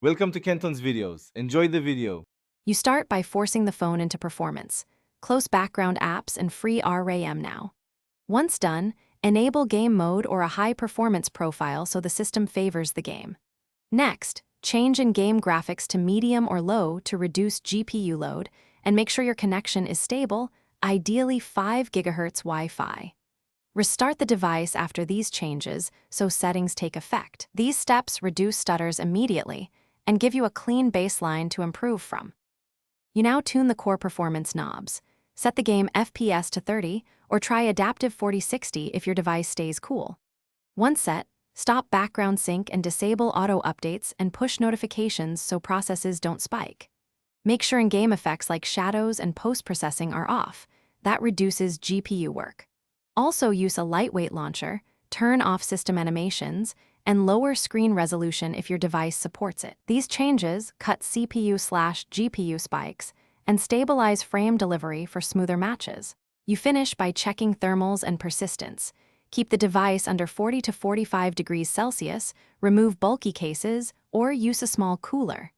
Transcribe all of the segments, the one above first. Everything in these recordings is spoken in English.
Welcome to Kenton's videos. Enjoy the video. You start by forcing the phone into performance. Close background apps and free RAM now. Once done, enable game mode or a high-performance profile so the system favors the game. Next, change in-game graphics to medium or low to reduce GPU load and make sure your connection is stable, ideally 5 GHz Wi-Fi. Restart the device after these changes so settings take effect. These steps reduce stutters immediately and give you a clean baseline to improve from. You now tune the core performance knobs. Set the game FPS to 30 or try adaptive 4060 if your device stays cool. Once set, stop background sync and disable auto updates and push notifications so processes don't spike. Make sure in-game effects like shadows and post-processing are off. That reduces GPU work. Also use a lightweight launcher, turn off system animations, and lower screen resolution if your device supports it. These changes cut CPU/GPU spikes and stabilize frame delivery for smoother matches. You finish by checking thermals and persistence. Keep the device under 40 to 45 degrees Celsius, remove bulky cases, or use a small cooler.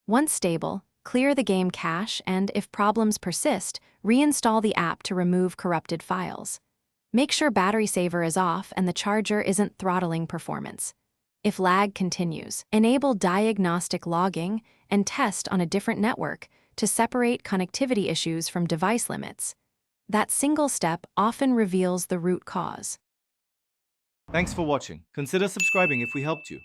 Once stable, clear the game cache and, if problems persist, reinstall the app to remove corrupted files. Make sure battery saver is off and the charger isn't throttling performance. If lag continues, enable diagnostic logging and test on a different network to separate connectivity issues from device limits. That single step often reveals the root cause. Thanks for watching. Consider subscribing if we helped you.